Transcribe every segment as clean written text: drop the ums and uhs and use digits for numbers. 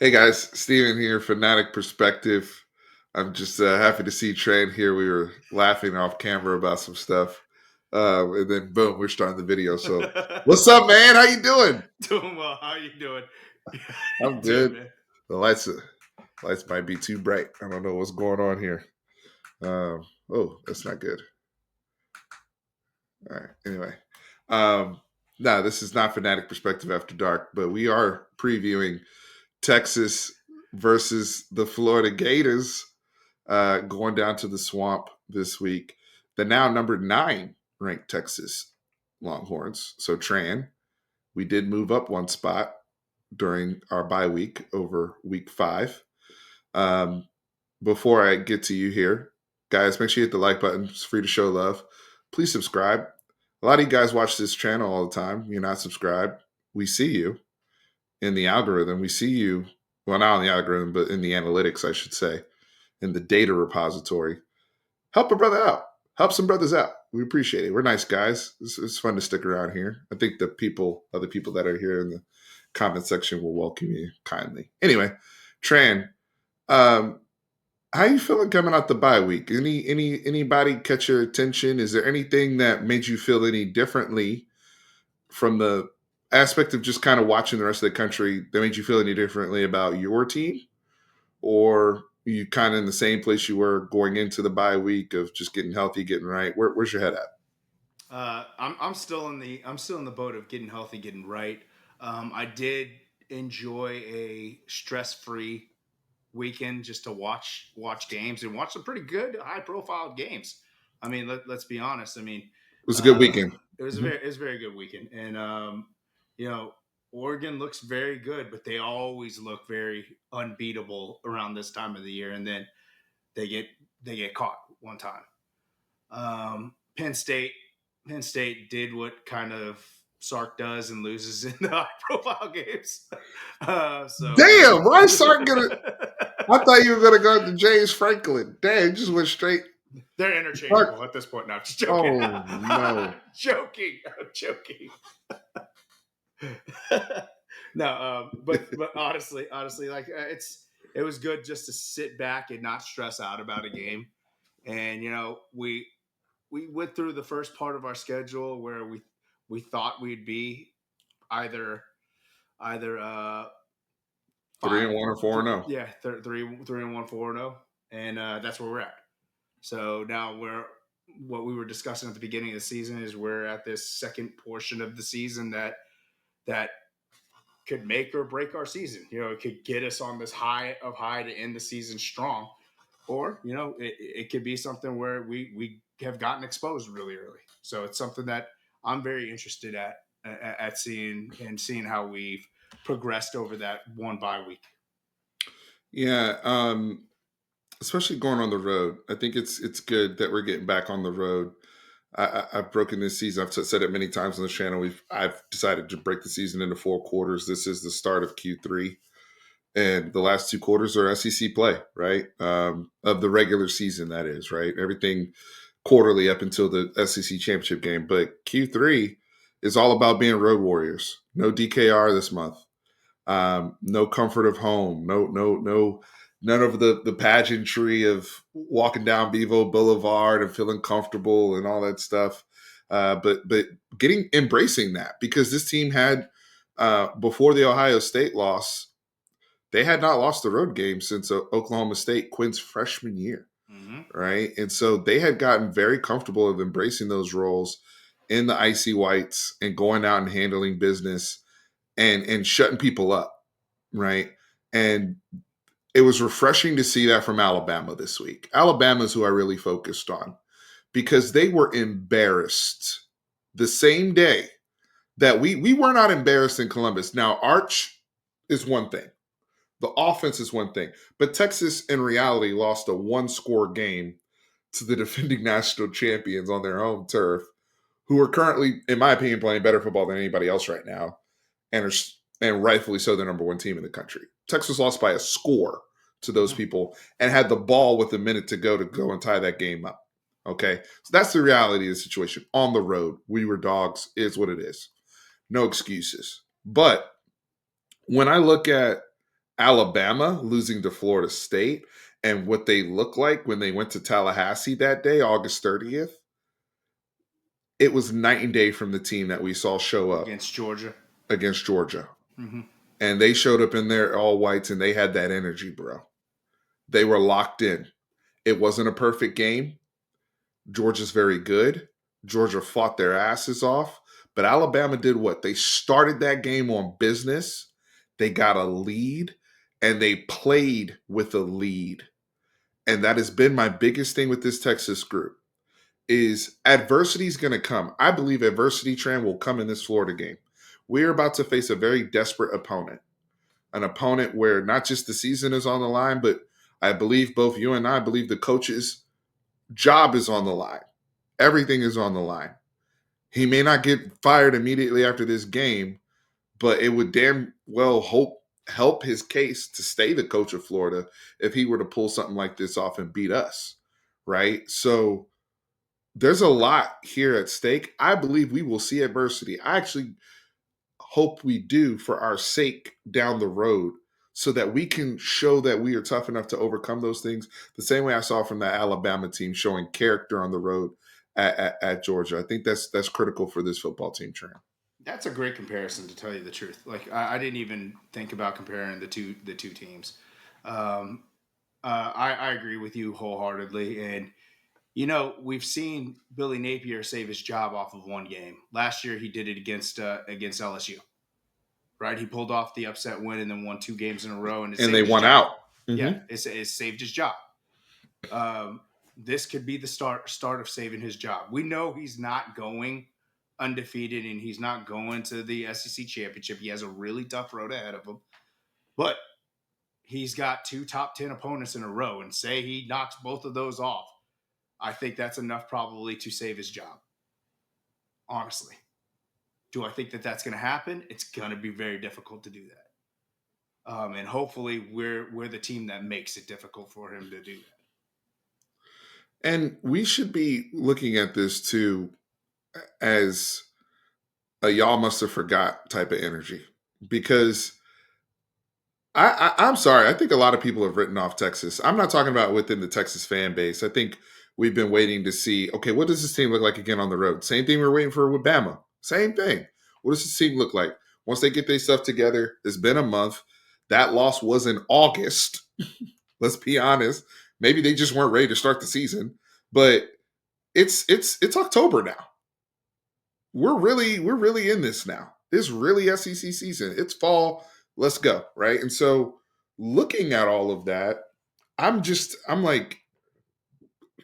Hey guys, Steven here, Fanatic Perspective. I'm just happy to see Tran here. We were laughing off camera about some stuff, and then boom, we're starting the video. So, what's up, man? How you doing? Doing well. How you doing? How I'm you doing, good. man? The lights might be too bright. I don't know what's going on here. Oh, that's not good. All right. Anyway, um, no, this is not Fanatic Perspective After Dark, but we are previewing Texas versus the Florida Gators going down to the swamp this week. The now number 9 ranked Texas Longhorns. So Tran, we did move up one spot during our bye week over week 5. Um, before I get to you here, guys, make sure you hit the like button. It's free to show love. Please subscribe. A lot of you guys watch this channel all the time. You're not subscribed. We see you in the algorithm. We see you, well, not in the algorithm, but in the analytics, I should say, in the data repository. Help a brother out. Help some brothers out. We appreciate it. We're nice guys. It's fun to stick around here. I think the other people that are here in the comment section will welcome you kindly. Anyway, Tran, um, how you feeling coming out the bye week? Anybody catch your attention? Is there anything that made you feel any differently from the aspect of just kind of watching the rest of the country that made you feel any differently about your team? Or you kind of in the same place you were going into the bye week of just getting healthy, getting right? Where's your head at? I'm still in the boat of getting healthy, getting right. I did enjoy a stress free weekend just to watch games and watch some pretty good high profile games. I mean, let's be honest. I mean, It was a good weekend. it was a very good weekend, and you know, Oregon looks very good, but they always look very unbeatable around this time of the year, and then they get they get caught one time. Um, Penn State Penn State did what kind of Sark does and loses in the high profile games. So you Damn, why is Sark gonna? know. I thought you were gonna go to James Franklin. Damn, you just went straight. They're Sark. interchangeable at this point. Now, just joking. Oh no. Joking. I'm joking. No, but honestly, like it was good just to sit back and not stress out about a game. And we went through the first part of our schedule where we thought we'd be either either 3-1 or 4-0. yeah, 3-1, 4-0, and that's where we're at. So now what we were discussing at the beginning of the season is we're at this second portion of the season that could make or break our season. It could get us on this high to end the season strong, or it could be something where we have gotten exposed really early. So it's something that I'm very interested at seeing how we've progressed over that one bye week. Yeah, especially going on the road. I think it's good that we're getting back on the road. I've broken this season. I've said it many times on the channel. I've decided to break the season into 4 quarters. This is the start of Q3, and the last 2 quarters are SEC play, right? Of the regular season, that is, right? Everything quarterly up until the SEC championship game. But Q3 is all about being road warriors. No DKR this month. No comfort of home. No. None of the pageantry of walking down Bevo Boulevard and feeling comfortable and all that stuff. But embracing that, because this team had before the Ohio State loss, they had not lost the road game since Oklahoma State, Quinn's freshman year, Mm-hmm. right? And so they had gotten very comfortable of embracing those roles in the icy whites and going out and handling business and shutting people up, right? And it was refreshing to see that from Alabama this week. Alabama is who I really focused on, because they were embarrassed the same day that we were not embarrassed in Columbus. Now, Arch is one thing. The offense is one thing. But Texas, in reality, lost a one-score game to the defending national champions on their home turf, who are currently, in my opinion, playing better football than anybody else right now, and rightfully so the number 1 team in the country. Texas lost by a score to those people and had the ball with a minute to go and tie that game up. Okay, so that's the reality of the situation. On the road, we were dogs, is what it is. No excuses. But when I look at Alabama losing to Florida State and what they look like when they went to Tallahassee that day, August 30th, it was night and day from the team that we saw show up against Georgia. against Georgia. Mm-hmm. And they showed up in their all whites and they had that energy, bro. They were locked in. It wasn't a perfect game. Georgia's very good. Georgia fought their asses off. But Alabama did what? They started that game on business. They got a lead and they played with a lead. And that has been my biggest thing with this Texas group is adversity is going to come. I believe adversity trend will come in this Florida game. We're about to face a very desperate opponent, an opponent where not just the season is on the line, but I believe both you and I believe the coach's job is on the line. Everything is on the line. He may not get fired immediately after this game, but it would damn well help his case to stay the coach of Florida if he were to pull something like this off and beat us, right? So there's a lot here at stake. I believe we will see adversity. I actually hope we do for our sake down the road so that we can show that we are tough enough to overcome those things the same way I saw from that Alabama team showing character on the road at Georgia. I think that's critical for this football team, Trent. That's a great comparison, to tell you the truth. Like I didn't even think about comparing the two teams. Um, I agree with you wholeheartedly, and we've seen Billy Napier save his job off of one game. Last year, he did it against LSU. Right, he pulled off the upset win and then won 2 games in a row, and it And saved they his won job. out. Yeah, it saved his job. This could be the start of saving his job. We know he's not going undefeated, and he's not going to the SEC championship. He has a really tough road ahead of him, but he's got 2 top 10 opponents in a row, and say he knocks both of those off, I think that's enough probably to save his job. Honestly, do I think that that's going to happen? It's going to be very difficult to do that, and hopefully we're the team that makes it difficult for him to do that. And we should be looking at this too as a y'all must have forgot type of energy because I'm sorry. I think a lot of people have written off Texas. I'm not talking about within the Texas fan base. I think we've been waiting to see, okay, what does this team look like again on the road? Same thing we're waiting for with Bama. Same thing. What does this team look like? Once they get their stuff together, it's been a month. That loss was in August. Let's be honest. Maybe they just weren't ready to start the season. But it's October now. We're really in this now. It's really SEC season. It's fall. Let's go, right? And so looking at all of that, I'm like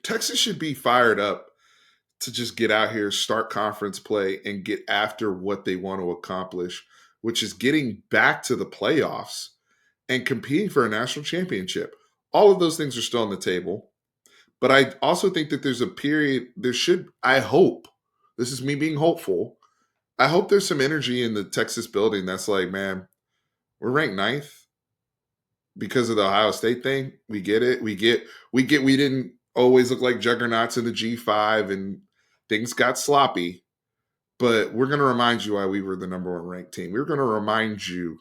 Texas should be fired up to just get out here, start conference play and get after what they want to accomplish, which is getting back to the playoffs and competing for a national championship. All of those things are still on the table. But I also think that there's a period, I hope, this is me being hopeful. I hope there's some energy in the Texas building that's like, man, we're ranked ninth because of the Ohio State thing. We get it. We didn't always look like juggernauts in the G5 and things got sloppy. But we're going to remind you why we were the number one ranked team. We're going to remind you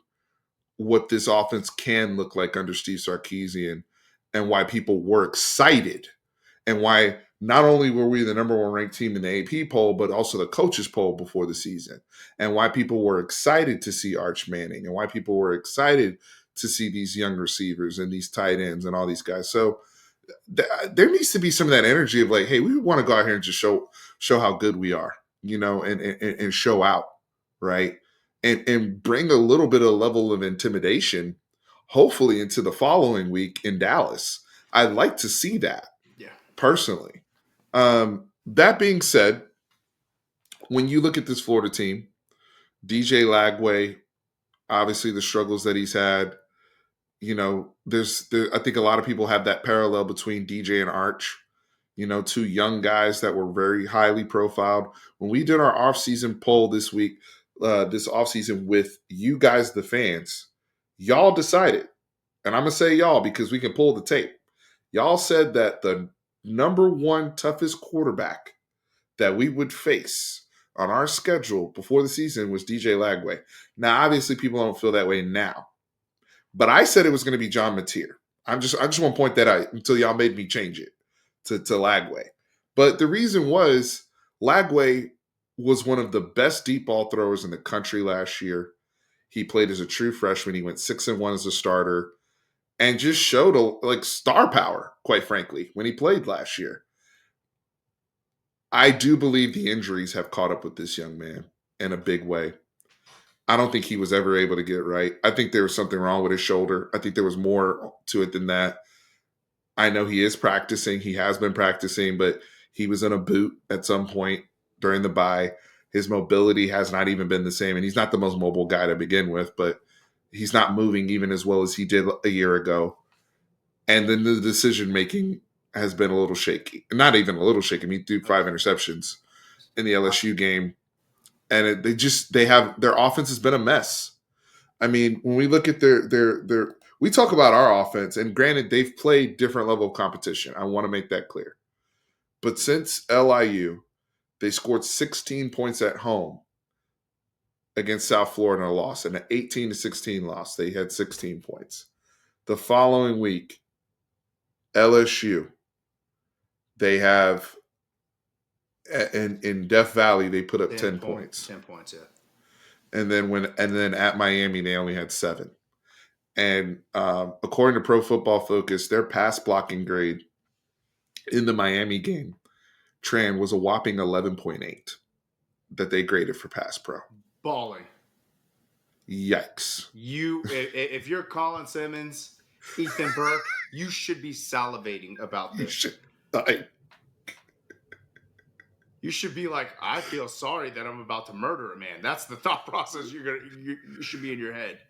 what this offense can look like under Steve Sarkisian and why people were excited and why not only were we the number one ranked team in the AP poll, but also the coaches poll before the season, and why people were excited to see Arch Manning and why people were excited to see these young receivers and these tight ends and all these guys. So there needs to be some of that energy of like, hey, we want to go out here and just show how good we are, and show out, right? And bring a little bit of level of intimidation, hopefully into the following week in Dallas. I'd like to see that Yeah. personally. That being said, when you look at this Florida team, DJ Lagway, obviously the struggles that he's had, I think a lot of people have that parallel between DJ and Arch, 2 young guys that were very highly profiled. When we did our offseason poll this week, this offseason with you guys, the fans, y'all decided, and I'm going to say y'all because we can pull the tape. Y'all said that the number one toughest quarterback that we would face on our schedule before the season was DJ Lagway. Now, obviously, people don't feel that way now. But I said it was going to be John Mateer. I just want to point that out until y'all made me change it to Lagway. But the reason was Lagway was one of the best deep ball throwers in the country last year. He played as a true freshman. He went 6-1 as a starter and just showed like star power, quite frankly, when he played last year. I do believe the injuries have caught up with this young man in a big way. I don't think he was ever able to get it right. I think there was something wrong with his shoulder. I think there was more to it than that. I know he is practicing. He has been practicing, but he was in a boot at some point during the bye. His mobility has not even been the same. And he's not the most mobile guy to begin with, but he's not moving even as well as he did a year ago. And then the decision making has been a little shaky. Not even a little shaky. I mean, he threw 5 interceptions in the LSU game. And they have their offense has been a mess. I mean, when we look at their we talk about our offense, and granted, they've played different level of competition. I want to make that clear. But since LIU, they scored 16 points at home against South Florida in a loss, and an 18-16 loss. They had 16 points. The following week, LSU, they have in Death Valley, they put up 10 points. 10 points, yeah. And then at Miami, they only had 7. And according to Pro Football Focus, their pass blocking grade in the Miami game, Tran, was a whopping 11.8 that they graded for pass pro. Balling. Yikes. If you're Colin Simmons, Ethan Burke, you should be salivating about this. You should be like, I feel sorry that I'm about to murder a man. That's the thought process you should be in your head.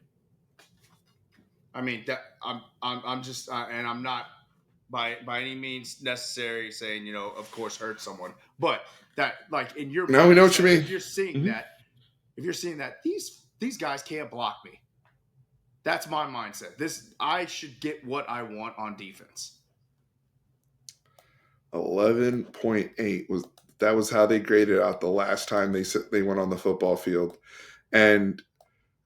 I mean, that I'm just, and I'm not by any means necessary saying, of course, hurt someone, but that, like, in your no, we know what you mean. If you're seeing that, these guys can't block me. That's my mindset. I should get what I want on defense. 11.8 was how they graded out the last time they went on the football field. And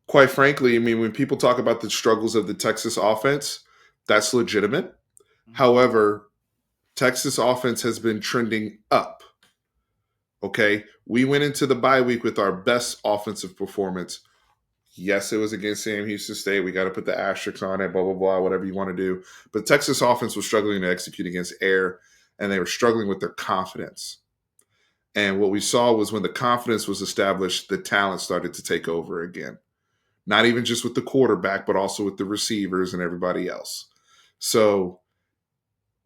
quite frankly, I mean, when people talk about the struggles of the Texas offense, that's legitimate. Mm-hmm. However, Texas offense has been trending up. Okay, we went into the bye week with our best offensive performance. Yes, it was against Sam Houston State. We got to put the asterisks on it, blah, blah, blah, whatever you want to do. But Texas offense was struggling to execute against air, and they were struggling with their confidence. And what we saw was when the confidence was established, the talent started to take over again. Not even just with the quarterback, but also with the receivers and everybody else. So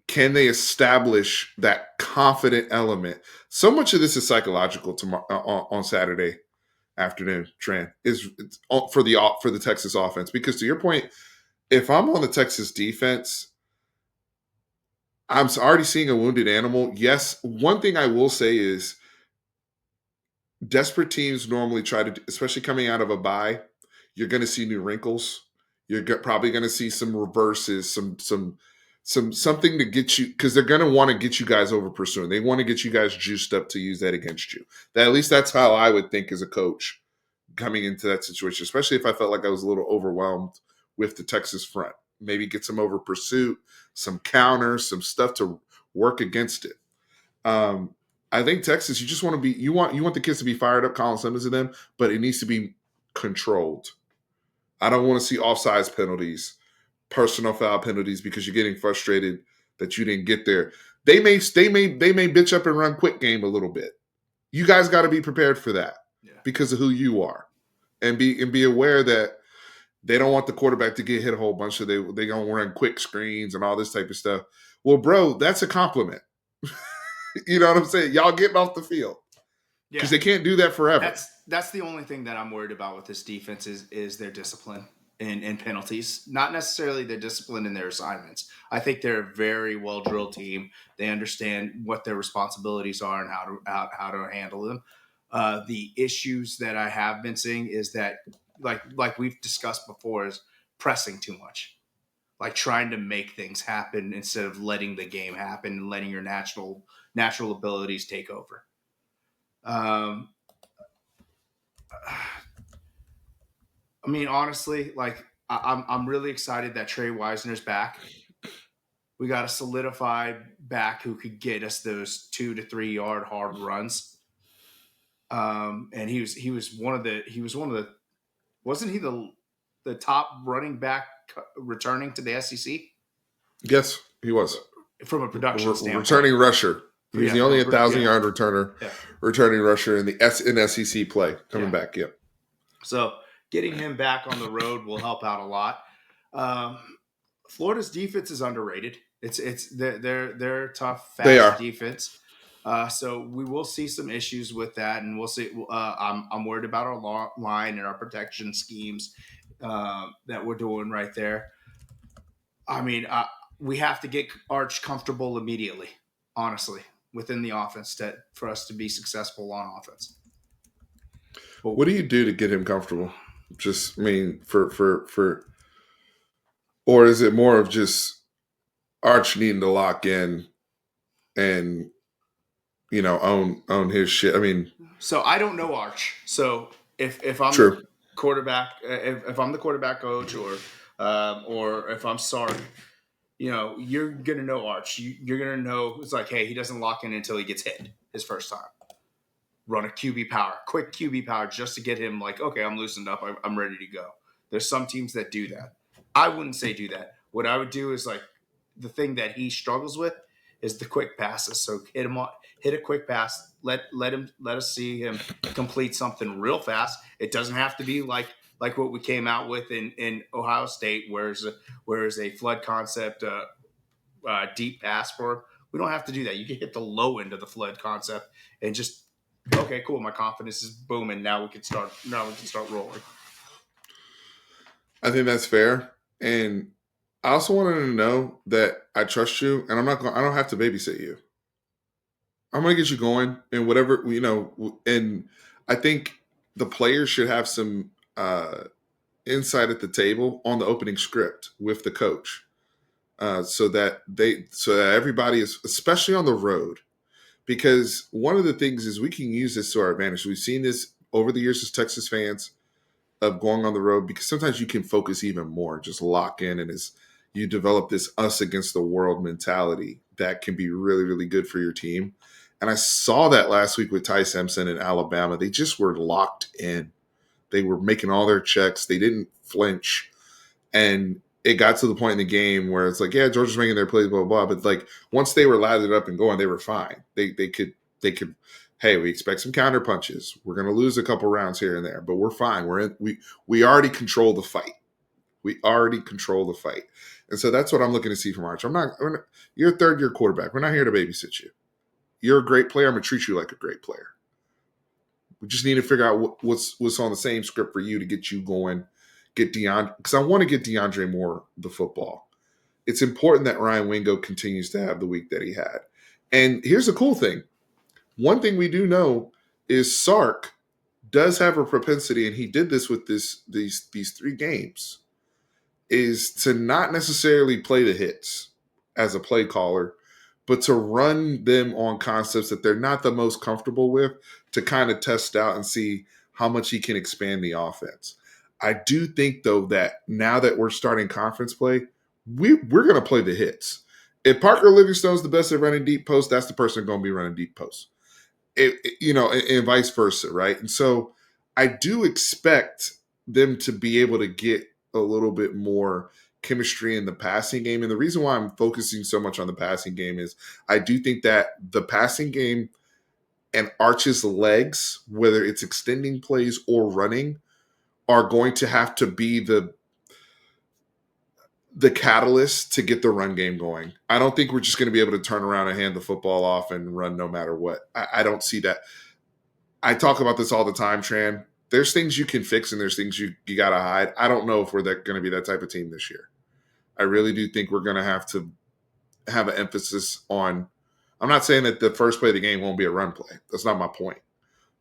can they establish that confident element? So much of this is psychological on Saturday afternoon, Tran, is for the Texas offense. Because to your point, if I'm on the Texas defense, I'm already seeing a wounded animal. Yes, one thing I will say is desperate teams normally try to, especially coming out of a bye, you're going to see new wrinkles. You're probably going to see some reverses, something to get you, because they're going to want to get you guys over pursuing. They want to get you guys juiced up to use that against you. At least that's how I would think as a coach coming into that situation, especially if I felt like I was a little overwhelmed with the Texas front. Maybe get some over pursuit, some counters, some stuff to work against it. I think Texas, you just want to be, you want the kids to be fired up, Colin Simmons and them, but it needs to be controlled. I don't want to see offsides penalties, personal foul penalties, because you're getting frustrated that you didn't get there. They may bitch up and run quick game a little bit. You guys got to be prepared for that because of who you are, and be aware that they don't want the quarterback to get hit a whole bunch. So they gonna run quick screens and all this type of stuff. Well, bro, that's a compliment. You know what I'm saying? Y'all getting off the field because they can't do that forever. That's the only thing that I'm worried about with this defense is their discipline and penalties. Not necessarily their discipline in their assignments. I think they're a very well drilled team. They understand what their responsibilities are and how to handle them. The issues that I have been seeing is that, like we've discussed before, is pressing too much. Like trying to make things happen instead of letting the game happen and letting your natural abilities take over. I mean, honestly, like I'm really excited that Trey Wisner's back. We got a solidified back who could get us those 2 to 3 yard hard runs. And he was one of the wasn't he the top running back returning to the SEC Yes, he was. from a production standpoint? Returning rusher. He was Yeah, the only 1,000-yard returner, yeah. returning rusher in SEC play coming Yeah. back. Yep. So getting him back on the road will help out a lot. Um, Florida's defense is underrated. They're tough, They fast are. defense. So we will see some issues with that, and we'll see. I'm worried about our line and our protection schemes that we're doing right there. I mean, we have to get Arch comfortable immediately, honestly, within the offense for us to be successful on offense. But what do you do to get him comfortable? Just, I mean, for, or is it more of just Arch needing to lock in and own his shit? I mean, so I don't know Arch. So if I'm true. the quarterback, if I'm the quarterback coach, or if I'm Sark, you're gonna know Arch. You're gonna know it's like, hey, he doesn't lock in until he gets hit his first time. Run a QB power, quick QB power, just to get him like, okay, I'm loosened up, I'm ready to go. There's some teams that do that. I wouldn't say do that. What I would do is like the thing that he struggles with is the quick passes. So hit a quick pass. Let us see him complete something real fast. It doesn't have to be like what we came out with in Ohio State, whereas a flood concept, deep pass for him. We don't have to do that. You can hit the low end of the flood concept and just, okay, cool. My confidence is booming. Now we can start rolling. I think that's fair. And I also wanted to know that I trust you, and I don't have to babysit you. I'm going to get you going and whatever, and I think the players should have some insight at the table on the opening script with the coach. So that everybody is, especially on the road, because one of the things is we can use this to our advantage. We've seen this over the years as Texas fans of going on the road, because sometimes you can focus even more, just lock in, and as you develop this us against the world mentality that can be really, really good for your team. And I saw that last week with Ty Simpson in Alabama. They just were locked in. They were making all their checks. They didn't flinch. And it got to the point in the game where it's like, yeah, Georgia's making their plays, blah, blah, blah. But like once they were lathered up and going, they were fine. They could, hey, we expect some counter punches. We're going to lose a couple rounds here and there, but we're fine. We already control the fight. We already control the fight. And so that's what I'm looking to see from Arch. You're a third-year quarterback. We're not here to babysit you. You're a great player. I'm going to treat you like a great player. We just need to figure out what's on the same script for you to get you going, get DeAndre, because I want to get DeAndre Moore the football. It's important that Ryan Wingo continues to have the week that he had. And here's the cool thing. One thing we do know is Sark does have a propensity, and he did this with these 3 games, is to not necessarily play the hits as a play caller, but to run them on concepts that they're not the most comfortable with, to kind of test out and see how much he can expand the offense. I do think, though, that now that we're starting conference play, we're going to play the hits. If Parker Livingstone's the best at running deep post, that's the person going to be running deep post. And vice versa, right? And so I do expect them to be able to get a little bit more chemistry in the passing game. And the reason why I'm focusing so much on the passing game is I do think that the passing game and Arch's legs, whether it's extending plays or running, are going to have to be the catalyst to get the run game going. I don't think we're just going to be able to turn around and hand the football off and run no matter what. I don't see that. I talk about this all the time, Tran. There's things you can fix and there's things you got to hide. I don't know if we're going to be that type of team this year. I really do think we're going to have an emphasis on – I'm not saying that the first play of the game won't be a run play. That's not my point.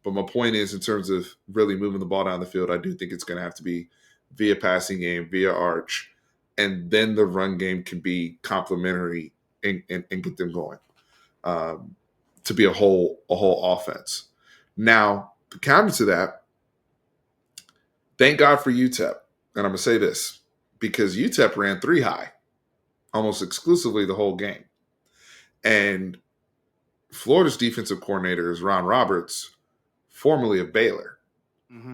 But my point is, in terms of really moving the ball down the field, I do think it's going to have to be via passing game, via Arch, and then the run game can be complementary and get them going to be a whole offense. Now, the counter to that, thank God for UTEP. And I'm going to say this. because UTEP ran three high almost exclusively the whole game. And Florida's defensive coordinator is Ron Roberts, formerly of Baylor. Mm-hmm.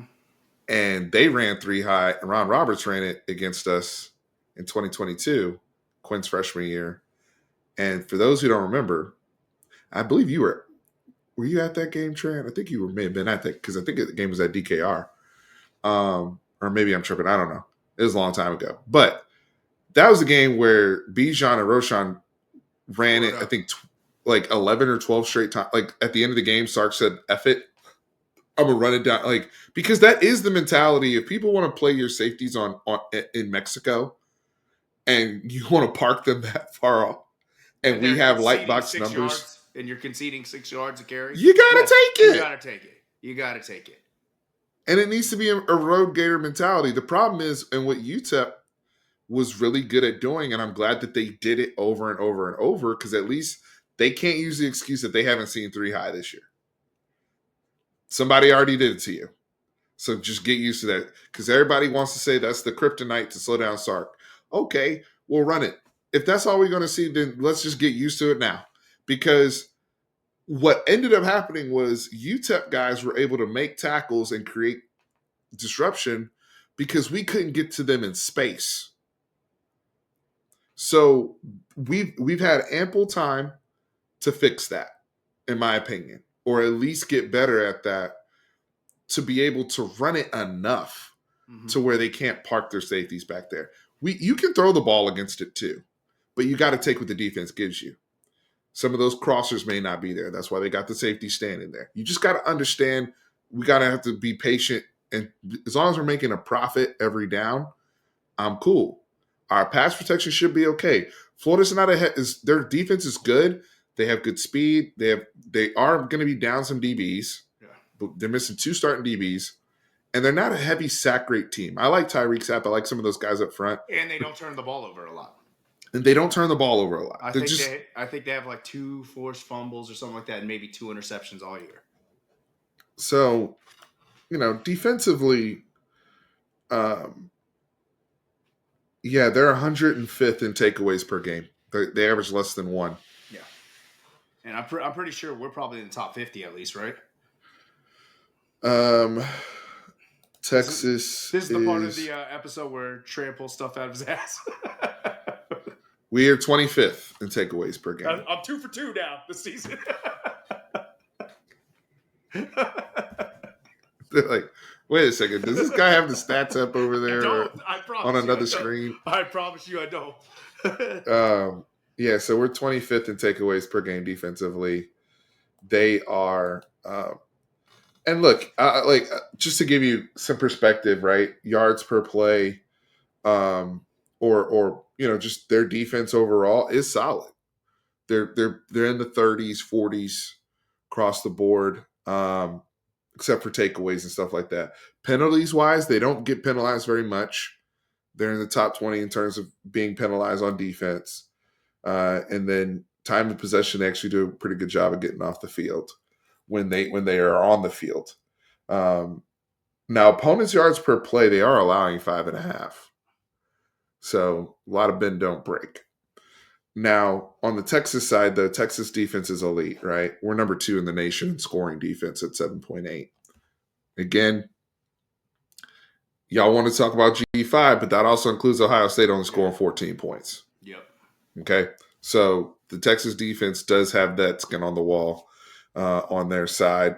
And they ran three high, and Ron Roberts ran it against us in 2022, Quinn's freshman year. And for those who don't remember, I believe you were you at that game, Trent? I think you may have been at that because I think the game was at DKR. Or maybe I'm tripping. I don't know. It was a long time ago. But that was a game where Bijan and Roshan ran it, I think, like 11 or 12 straight times. Like at the end of the game, Sark said, F it. I'm going to run it down. Like, because that is the mentality. If people want to play your safeties on in Mexico and you want to park them that far off, and we have light box numbers. Yards, and you're conceding 6 yards a carry. You got to take it. You got to take it. You got to take it. And it needs to be a road gator mentality. The problem is, and what UTEP was really good at doing, and I'm glad that they did it over and over and over, because at least they can't use the excuse that they haven't seen three high this year. Somebody already did it to you. So just get used to that, because everybody wants to say that's the kryptonite to slow down Sark. Okay, we'll run it. If that's all we're going to see, then let's just get used to it now. Because what ended up happening was UTEP guys were able to make tackles and create disruption because we couldn't get to them in space. So we've had ample time to fix that, in my opinion, or at least get better at that, to be able to run it enough to where they can't park their safeties back there. You can throw the ball against it too, but you got to take what the defense gives you. Some of those crossers may not be there. That's why they got the safety standing there. You just got to understand, we got to have to be patient. And as long as we're making a profit every down, I'm cool. Our pass protection should be okay. Florida's not their defense is good. They have good speed. They are going to be down some DBs. But they're missing 2 starting DBs. And they're not a heavy sack rate team. I like Tyreek Sapp. I like some of those guys up front. And they don't turn the ball over a lot. And they don't turn the ball over a lot. I think they have like 2 forced fumbles or something like that, and maybe 2 interceptions all year. So, defensively, they're 105th in takeaways per game. They average less than 1. Yeah, and I'm pretty sure we're probably in the top 50 at least, right? Texas. This is the part of the episode where Trey pulls stuff out of his ass. We are 25th in takeaways per game. I'm 2 for 2 now this season. They're like, wait a second. Does this guy have the stats up over there on another screen? I promise you I don't. So we're 25th in takeaways per game defensively. They are and look, just to give you some perspective, right? Yards per play, or just their defense overall is solid. They're in the 30s, 40s across the board, except for takeaways and stuff like that. Penalties wise, they don't get penalized very much. They're in the top 20 in terms of being penalized on defense. And then time of possession, they actually do a pretty good job of getting off the field when they are on the field. Now, opponents' yards per play, they are allowing 5.5. So a lot of bend, don't break. Now, on the Texas side, the Texas defense is elite, right? We're number 2 in the nation in scoring defense at 7.8. Again, y'all want to talk about G5, but that also includes Ohio State only scoring 14 points. Yep. Okay? So the Texas defense does have that skin on the wall on their side.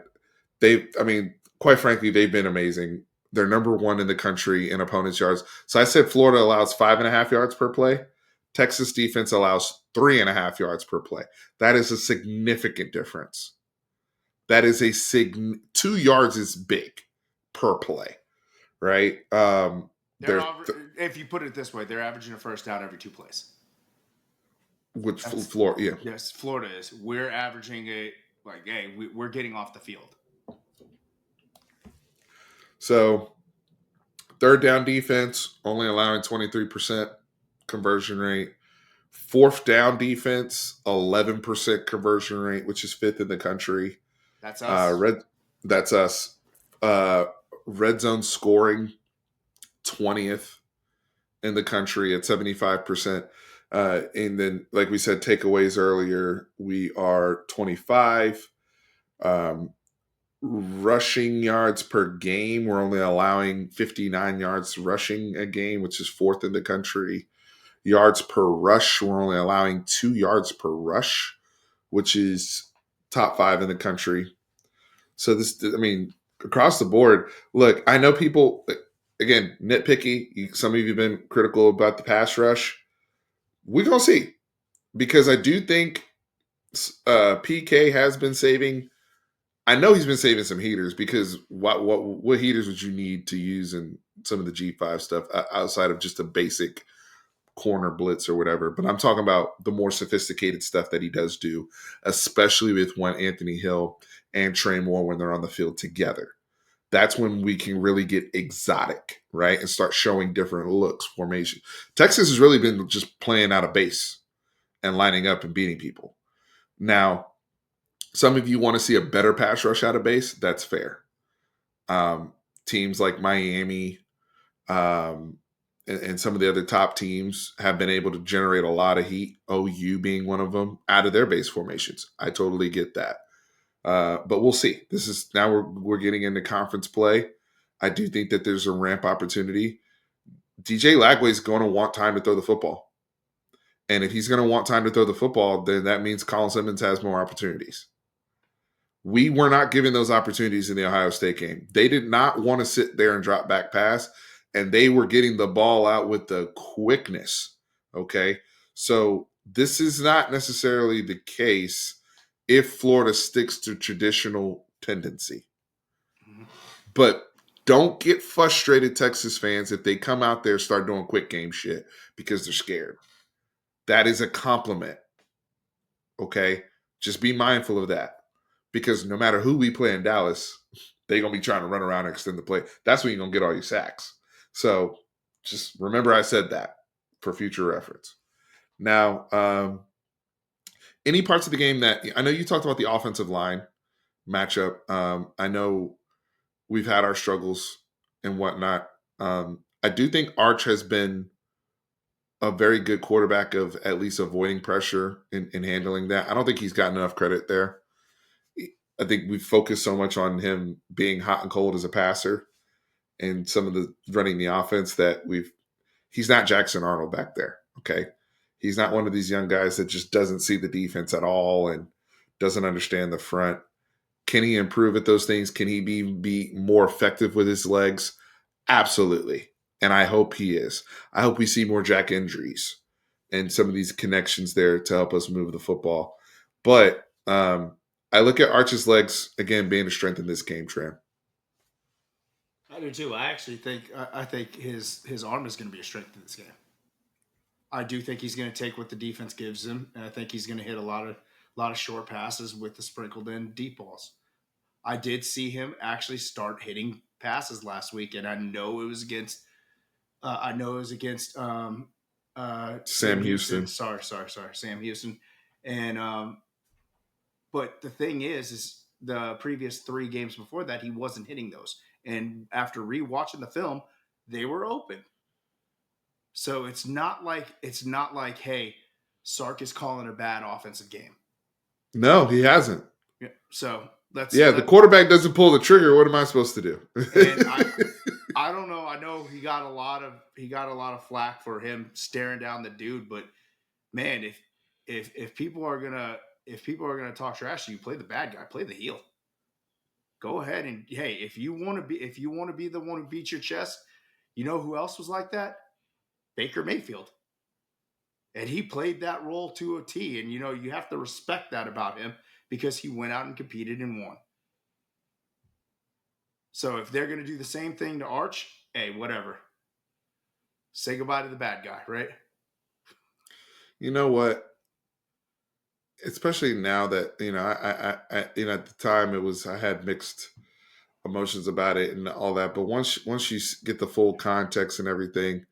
Quite frankly, they've been amazing. They're number 1 in the country in opponents' yards. So I said Florida allows 5.5 yards per play. Texas defense allows 3.5 yards per play. That is a significant difference. That is 2 yards is big per play, right? If you put it this way, they're averaging a first down every 2 plays. Which Florida, yeah. Yes, Florida is. We're averaging we're getting off the field. So, third down defense, only allowing 23% conversion rate. Fourth down defense, 11% conversion rate, which is 5th in the country. That's us. That's us. Red zone scoring, 20th. in the country at 75%. And then, like we said, takeaways earlier, we are 25. Um, Rushing yards per game, we're only allowing 59 yards rushing a game, which is fourth in the country. Yards per rush, we're only allowing 2 yards per rush, which is top five in the country. So this, I mean, across the board. Look, I know people again nitpicky. Some of you have been critical about the pass rush. We're gonna see because I do think PK has been saving. I know he's been saving some heaters because what heaters would you need to use in some of the G5 stuff outside of just a basic corner blitz or whatever? But I'm talking about the more sophisticated stuff that he does do, especially with one Anthony Hill and Trey Moore when they're on the field together. That's when we can really get exotic, right? And start showing different looks, formation. Texas has really been just playing out of base and lining up and beating people. Now, some of you want to see a better pass rush out of base. That's fair. Teams like Miami and some of the other top teams have been able to generate a lot of heat, OU being one of them, out of their base formations. I totally get that. But we'll see. This is now we're getting into conference play. I do think that there's a ramp opportunity. DJ Lagway is going to want time to throw the football. And if he's going to want time to throw the football, then that means Colin Simmons has more opportunities. We were not given those opportunities in the Ohio State game. They did not want to sit there and drop back pass, and they were getting the ball out with the quickness. Okay. So this is not necessarily the case if Florida sticks to traditional tendency. Mhm. But don't get frustrated, Texas fans, if they come out there and start doing quick game shit because they're scared. That is a compliment. Okay? Just be mindful of that. Because no matter who we play in Dallas, they're going to be trying to run around and extend the play. That's when you're going to get all your sacks. So just remember I said that for future reference. Now, any parts of the game that I know you talked about the offensive line matchup. I know we've had our struggles and whatnot. I do think Arch has been a very good quarterback of at least avoiding pressure and handling that. I don't think he's gotten enough credit there. I think we've focused so much on him being hot and cold as a passer and some of the running the offense that he's not Jackson Arnold back there. Okay. He's not one of these young guys that just doesn't see the defense at all and doesn't understand the front. Can he improve at those things? Can he be more effective with his legs? Absolutely. And I hope he is. I hope we see more Jack injuries and some of these connections there to help us move the football. But I look at Arch's legs, again, being a strength in this game, Tram. I do too. I actually think I think his arm is going to be a strength in this game. I do think he's going to take what the defense gives him, and I think he's going to hit a lot of short passes with the sprinkled in deep balls. I did see him actually start hitting passes last week, and I know it was against Sam Sam Houston. Houston. Sorry, Sam Houston. And but the thing is the previous three games before that he wasn't hitting those, and after rewatching the film, they were open. So it's not like hey, Sark is calling a bad offensive game. No, he hasn't. Yeah. So that's Yeah, the that. quarterback doesn't pull the trigger. What am I supposed to do? And I don't know. I know he got a lot of flack for him staring down the dude, but man, if people are gonna talk trash to you, play the bad guy, play the heel. Go ahead and hey, if you want to be the one who beats your chest, you know who else was like that? Baker Mayfield. And he played that role to a T. And you have to respect that about him because he went out and competed and won. So if they're gonna do the same thing to Arch, hey, whatever. Say goodbye to the bad guy, right? You know what? Especially now that at the time I had mixed emotions about it and all that, but once you get the full context and everything,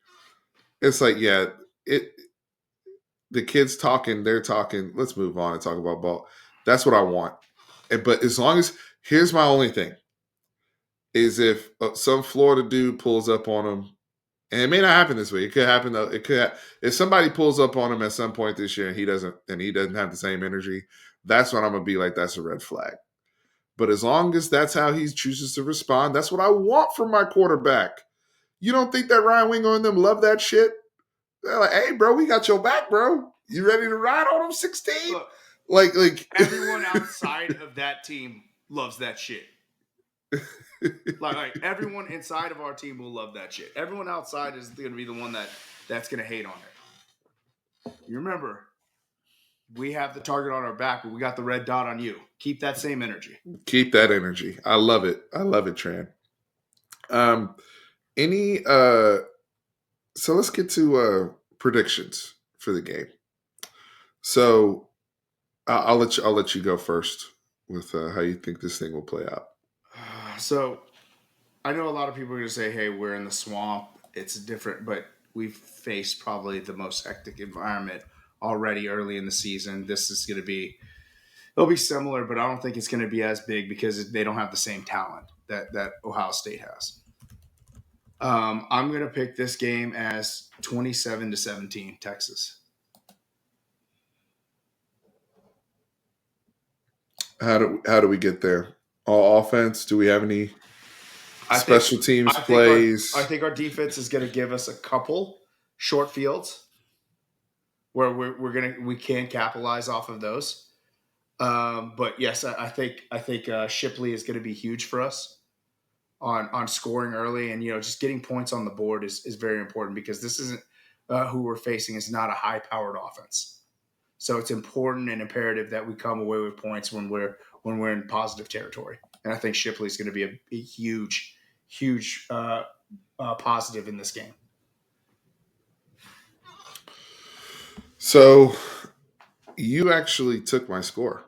it's like it the kids talking, they're talking. Let's move on and talk about ball. That's what I want. But as long as here's my only thing is if some Florida dude pulls up on him And it may not happen this week. It could happen though. It could if somebody pulls up on him at some point this year and he doesn't have the same energy. That's when I'm gonna be like, that's a red flag. But as long as that's how he chooses to respond, that's what I want from my quarterback. You don't think that Ryan Wingo and them love that shit? They're like, hey, bro, we got your back, bro. You ready to ride on them 16? Look, Like everyone outside of that team loves that shit. Like everyone inside of our team will love that shit. Everyone outside is going to be the one that's going to hate on it. You remember, we have the target on our back, but we got the red dot on you. Keep that same energy. Keep that energy. I love it. I love it, Tran. Any so let's get to predictions for the game. So I'll let you go first with how you think this thing will play out. So I know a lot of people are going to say, "Hey, we're in the swamp. It's different," but we've faced probably the most hectic environment already early in the season. This is going to be it'll be similar, but I don't think it's going to be as big because they don't have the same talent that Ohio State has. I'm going to pick this game as 27-17, Texas. How do we get there? All offense? Do we have any special teams plays? I think our defense is going to give us a couple short fields where we can capitalize off of those. But yes, I think Shipley is going to be huge for us on scoring early, and just getting points on the board is very important because this isn't who we're facing is not a high powered offense. So it's important and imperative that we come away with points when we're in positive territory. And I think Shipley is going to be a huge positive in this game. So you actually took my score.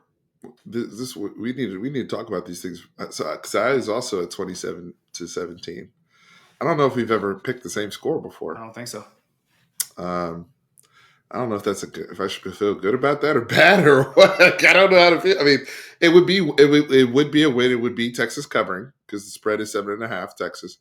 This we need to talk about these things. So because I was also at 27-17. I don't know if we've ever picked the same score before. I don't think so. I don't know if if I should feel good about that or bad or what. I don't know how to feel. I mean, it would be a win. It would be Texas covering because the spread is 7.5 Texas.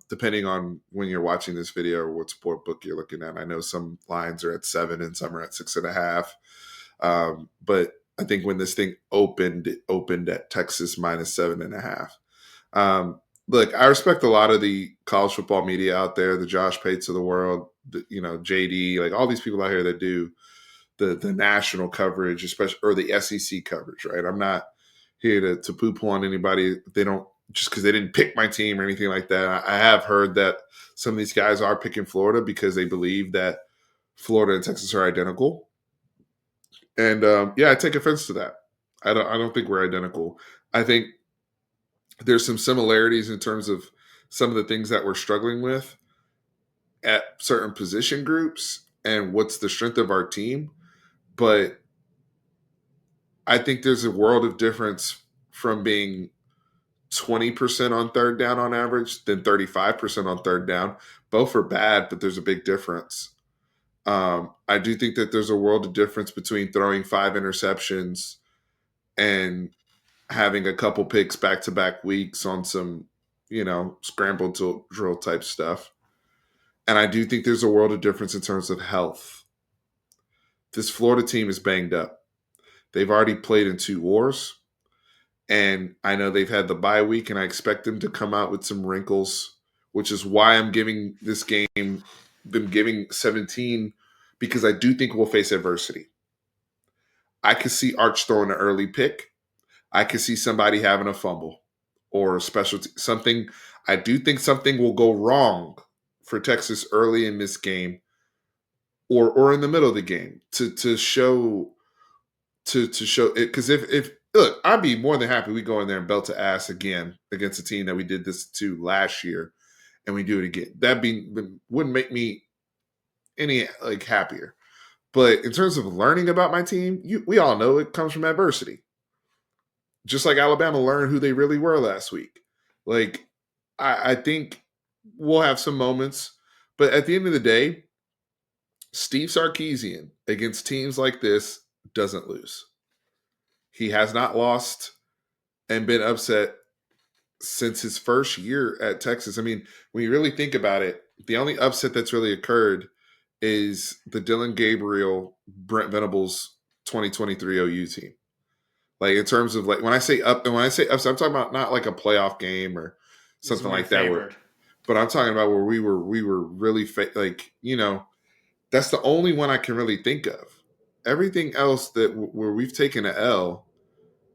Depending on when you're watching this video or what sport book you're looking at. I know some lines are at 7 and some are at 6.5. But I think when this thing opened, it opened at Texas minus 7.5. Look, I respect a lot of the college football media out there, the Josh Pates of the world, JD, like all these people out here that do the national coverage, especially or the SEC coverage, right? I'm not here to poo-poo on anybody. They don't just because they didn't pick my team or anything like that. I have heard that some of these guys are picking Florida because they believe that Florida and Texas are identical. And I take offense to that. I don't think we're identical. I think there's some similarities in terms of some of the things that we're struggling with at certain position groups and what's the strength of our team. But I think there's a world of difference from being 20% on third down on average than 35% on third down. Both are bad, but there's a big difference. I do think that there's a world of difference between throwing 5 interceptions and having a couple picks back-to-back weeks on some, scramble drill type stuff. And I do think there's a world of difference in terms of health. This Florida team is banged up. They've already played in 2 wars. And I know they've had the bye week, and I expect them to come out with some wrinkles, which is why I'm giving this game, them giving 17, because I do think we'll face adversity. I could see Arch throwing an early pick. I could see somebody having a fumble or a something. I do think something will go wrong for Texas early in this game or in the middle of the game to show it. Because if look, I'd be more than happy we go in there and belt to ass again against a team that we did this to last year, and we do it again. Wouldn't make me any happier. But in terms of learning about my team, we all know it comes from adversity. Just like Alabama learned who they really were last week. I think we'll have some moments, but at the end of the day, Steve Sarkisian against teams like this doesn't lose. He has not lost and been upset since his first year at Texas. I mean, when you really think about it, The only upset that's really occurred is the Dylan Gabriel, Brent Venables 2023 OU team. Like in terms of like when I say up and when I say upset, I'm talking about not like a playoff game or This is something win like that. Where, favored. but I'm talking about where we were really like that's the only one I can really think of. Everything else that where we've taken a L,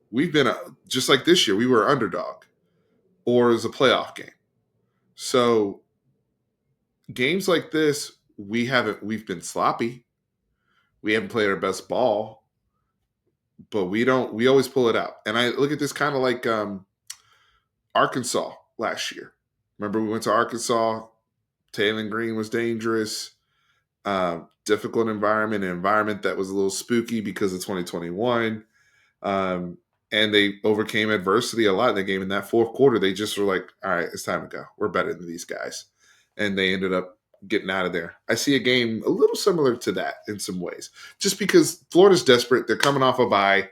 we've been just like this year. We were underdog or as a playoff game. So games like this, we've been sloppy. We haven't played our best ball, but we always pull it out. And I look at this kind of like Arkansas last year. Remember we went to Arkansas, Taylor Green was dangerous, difficult environment, an environment that was a little spooky because of 2021. Um, and they overcame adversity a lot in the game. In that fourth quarter, they just were like, all right, it's time to go. We're better than these guys. And they ended up getting out of there. I see a game a little similar to that in some ways, just because Florida's desperate. They're coming off a bye,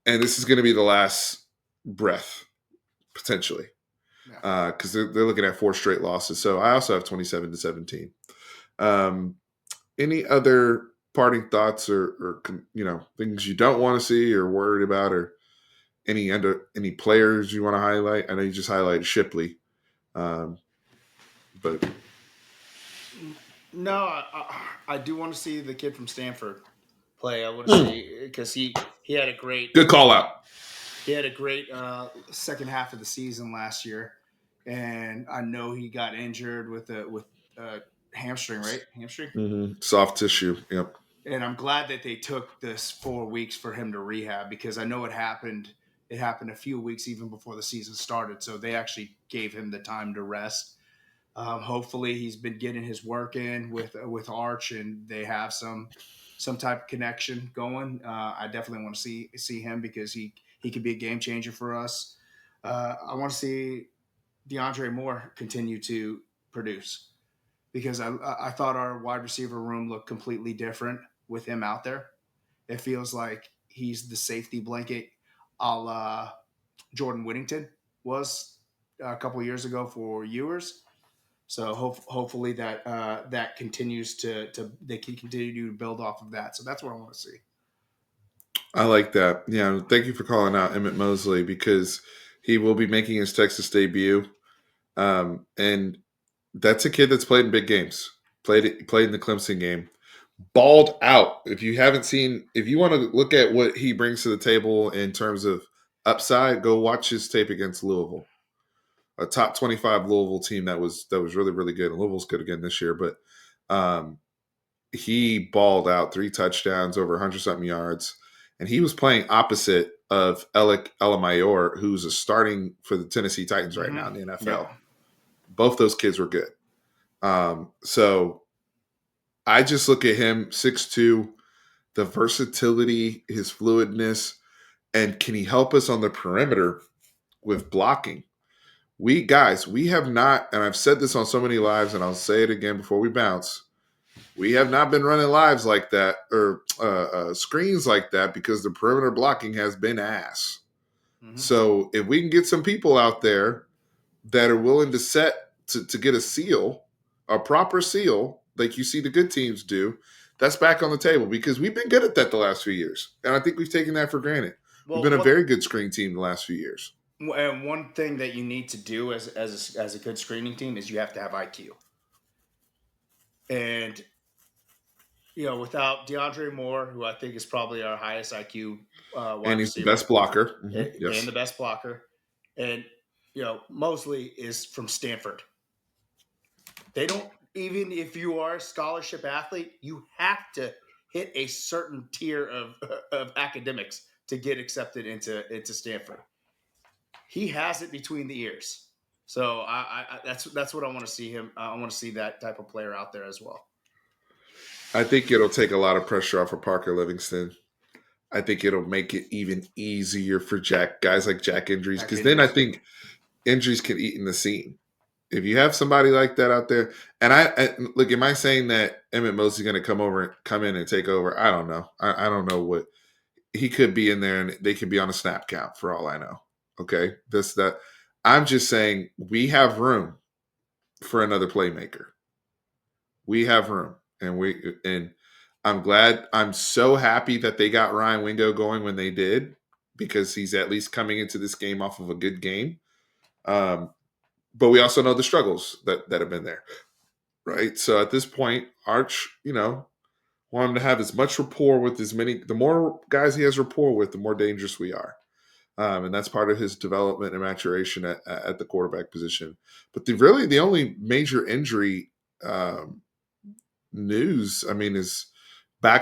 and this is going to be the last breath, potentially, Yeah. because they're looking at 4 straight losses. So I also have 27-17. Um, any other parting thoughts or things you don't want to see or worried about, or any players you want to highlight? I know you just highlighted Shipley, um, but No, I do want to see the kid from Stanford play. I want to see because he had a great good call out. he had a great second half of the season last year, and I know he got injured with a hamstring, right? Hamstring. Soft tissue. Yep. And I'm glad that they took this 4 weeks for him to rehab because I know it happened. It happened a few weeks even before the season started, so they actually gave him the time to rest. Hopefully, he's been getting his work in with Arch, and they have some type of connection going. I definitely want to see him because he could be a game changer for us. I want to see DeAndre Moore continue to produce because I thought our wide receiver room looked completely different with him out there. It feels like he's the safety blanket, a la Jordan Whittington was a couple years ago for Ewers. So hopefully that continues to they can continue to build off of that. So that's what I want to see. I like that. Yeah, thank you for calling out Emmett Mosley because he will be making his Texas debut, and that's a kid that's played in big games. Played in the Clemson game. Balled out. If you want to look at what he brings to the table in terms of upside, go watch his tape against Louisville, a top 25 Louisville team that was really really good. And Louisville's good again this year, but um, he balled out 3 touchdowns, over 100 something yards, and he was playing opposite of Alec Elamayor, who's a starting for the Tennessee Titans right now in the Yeah. NFL. Both those kids were good. So I just look at him 6'2", the versatility, his fluidness, and can he help us on the perimeter with blocking? We have not, and I've said this on so many lives, and I'll say it again before we bounce. We have not been running lives like that or screens like that because the perimeter blocking has been ass. Mm-hmm. So if we can get some people out there that are willing to set to get a seal, a proper seal, like you see the good teams do, that's back on the table because we've been good at that the last few years. And I think we've taken that for granted. We've Well, been a very good screen team the last few years. and one thing that you need to do as a good screening team is you have to have IQ. And without DeAndre Moore, who I think is probably our highest IQ wide And he's the receiver best blocker. and Yes. the best blocker, and Mosley is from Stanford. They don't even if you are a scholarship athlete, you have to hit a certain tier of academics to get accepted into Stanford. He has it between the ears. So that's what I want to see him. I want to see that type of player out there as well. I think it'll take a lot of pressure off of Parker Livingston. I think it'll make it even easier for guys like Jack Injuries, because then I think injuries can eat in the seam. If you have somebody like that out there, and I look, am I saying that Emmett Mosley's going to come in and take over? I don't know. I don't know what he could be in there, and they could be on a snap count for all I know. Okay, this that. I'm just saying we have room for another playmaker. We have room, and I'm glad. I'm so happy that they got Ryan Wingo going when they did, because he's at least coming into this game off of a good game. Um, but we also know the struggles that have been there, right? So at this point, Arch, want him to have as much rapport with as many. The more guys he has rapport with, the more dangerous we are. And that's part of his development and maturation at the quarterback position. But the only major injury news, I mean, is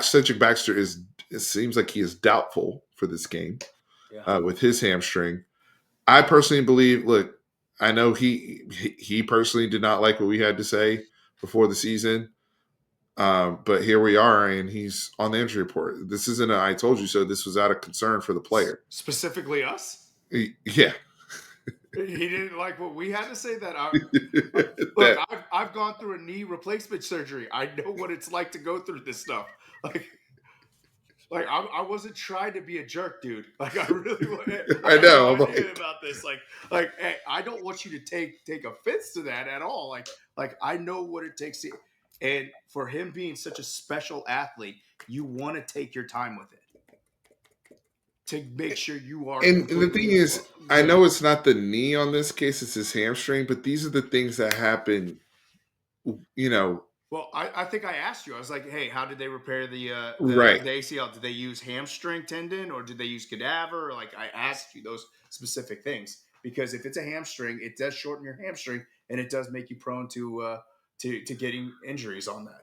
Cedric Baxter is. It seems like he is doubtful for this game Yeah. with his hamstring. I personally believe. Look, I know he personally did not like what we had to say before the season. But here we are, and he's on the injury report. This isn't a "I told you so." This was out of concern for the player. Specifically us. Yeah, He didn't like what we had to say. Look, that I've gone through a knee replacement surgery. I know what it's like to go through this stuff. Like, I wasn't trying to be a jerk, dude. Like, I really, I I had know. no I'm idea like, about this. Hey, I don't want you to take offense to that at all. Like I know what it takes to, and for him being such a special athlete, you want to take your time with it to make sure you are and the thing completely is, I good. know it's not the knee on this case; it's his hamstring. But these are the things that happen. You know, Well, I think I asked you. I was like, "Hey, how did they repair right? the ACL? Did they use hamstring tendon or did they use cadaver?" Or like I asked you those specific things because if it's a hamstring, it does shorten your hamstring and it does make you prone to getting injuries on that.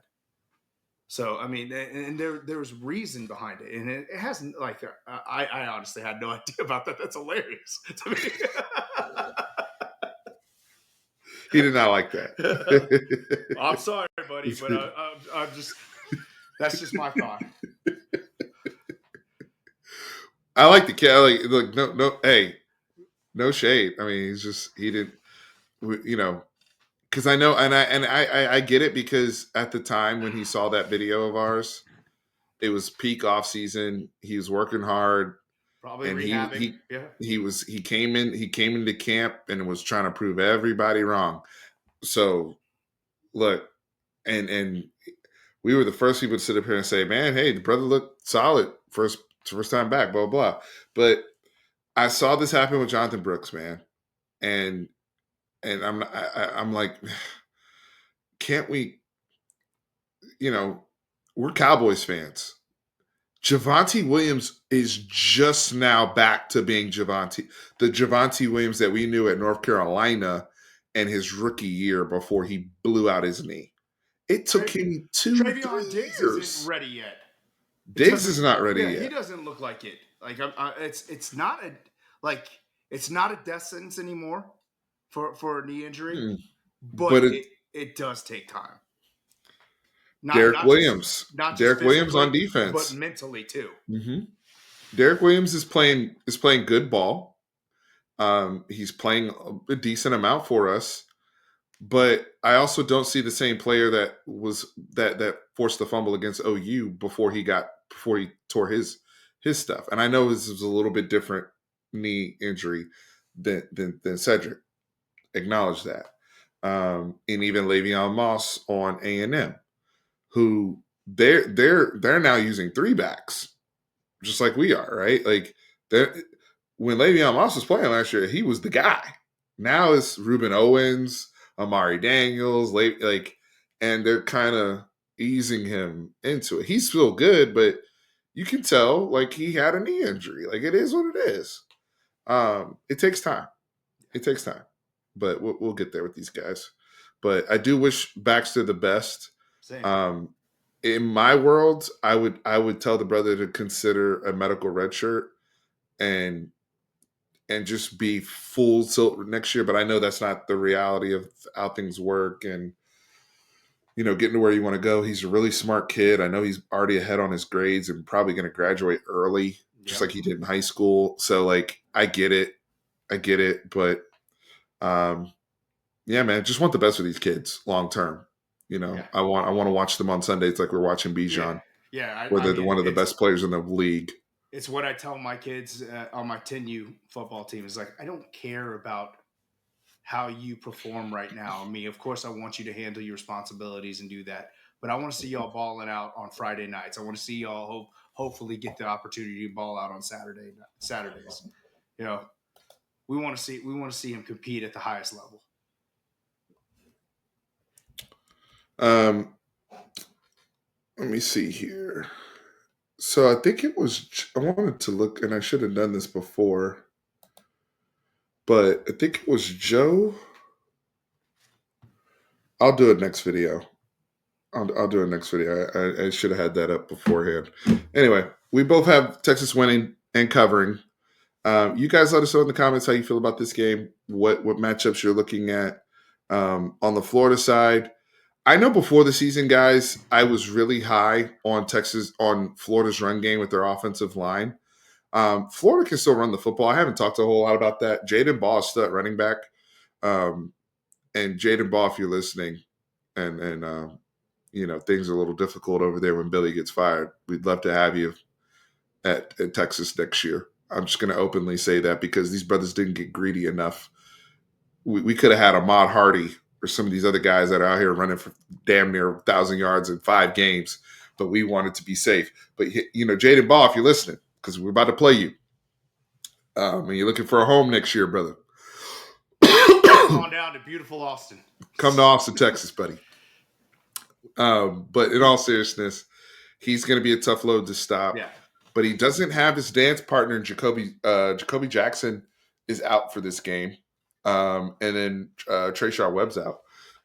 So I mean, and there's reason behind it, and it hasn't like I honestly had no idea about that. That's hilarious to me. He did not like I'm sorry, buddy, but that. I'm just that's just my thought. I like the cat. Like, look, no, hey, no shade. I mean, he didn't, because I know, and I get it because at the time when he saw that video of ours, it was peak off season. He was working hard, Probably and rehabbing. Yeah. he came into camp and was trying to prove everybody wrong. So look, and we were the first people to sit up here and say, "Man, hey, the brother looked solid first time back." Blah blah. But I saw this happen with Jonathan Brooks, man, and I'm like, can't we? We're Cowboys fans. Javonte Williams is just now back to being the Javonte Williams that we knew at North Carolina and his rookie year before he blew out his knee. It took him two, Travion three Diggs isn't years. ready yet. It Diggs doesn't. is not ready Yeah, he yet. doesn't look like it. Like it's not a like it's not a death sentence anymore for a knee injury, Hmm. but But it does take time. Not Derek not just Williams, not just Derek Williams on physically, but defense. mentally too. Hmm. Derek Williams is playing good ball. He's playing a decent amount for us, but I also don't see the same player that forced the fumble against OU before he tore his stuff. And I know this was a little bit different knee injury than Cedric. Acknowledge that. And even Le'Veon Moss on A&M, who they're now using three backs just like we are, right? Like when Le'Veon Moss was playing last year, he was the guy. Now it's Ruben Owens, Amari Daniels, and they're kind of easing him into it. He's still good, but you can tell like he had a knee injury. Like it is what it is. It takes time. It takes time, but we'll get there with these guys. But I do wish Baxter the best. Same. Um, in my world, I would tell the brother to consider a medical red shirt and just be full tilt next year. But I know that's not the reality of how things work and getting to where you want to go. He's a really smart kid. I know he's already ahead on his grades and probably going to graduate early, just Yep. like he did in high school. So like I get it, but um, yeah, man, just want the best for these kids long term. Yeah. I want to watch them on Sundays like we're watching Yeah. Bijan, Yeah. where I they're mean, one of the best players in the league. it's what I tell my kids on my 10U football team is like, I don't care about how you perform right now. I mean, of course, I want you to handle your responsibilities and do that, but I want to see y'all balling out on Friday nights. I want to see y'all hopefully get the opportunity to ball out on Saturdays. You know, we want to see him compete at the highest level. Let me see here. So I think it was. I wanted to look, and I should have done this before, but I think it was Joe. I'll do it next video. I'll do it next video. I should have had that up beforehand. Anyway, we both have Texas winning and covering. You guys let us know in the comments how you feel about this game. What matchups you're looking at on the Florida side. I know before the season, guys, I was really high on Florida's run game with their offensive line. Florida can still run the football. I haven't talked a whole lot about that. Jaden Ball is still at running back. And Jaden Ball, if you're listening, and things are a little difficult over there when Billy gets fired, we'd love to have you at Texas next year. I'm just going to openly say that because these brothers didn't get greedy enough. We could have had Ahmad Hardy or some of these other guys that are out here running for damn near 1,000 yards in 5 games, but we wanted to be safe. But, Jaden Ball, if you're listening, because we're about to play you, and you're looking for a home next year, brother. Come on down to beautiful Austin. Come to Austin, Texas, buddy. But in all seriousness, he's going to be a tough load to stop. Yeah. But he doesn't have his dance partner, Jacoby Jackson is out for this game. And then Trayshawn Webb's out.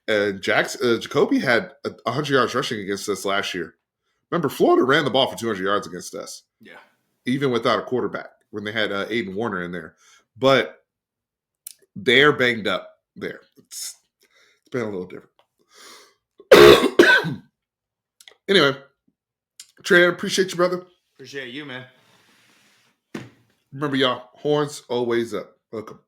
And Jacoby had 100 yards rushing against us last year. Remember, Florida ran the ball for 200 yards against us. Yeah. Even without a quarterback when they had Aiden Warner in there. But they're banged up there. It's been a little different. Anyway, Trey, I appreciate you, brother. Appreciate you, man. Remember, y'all, horns always up. Welcome.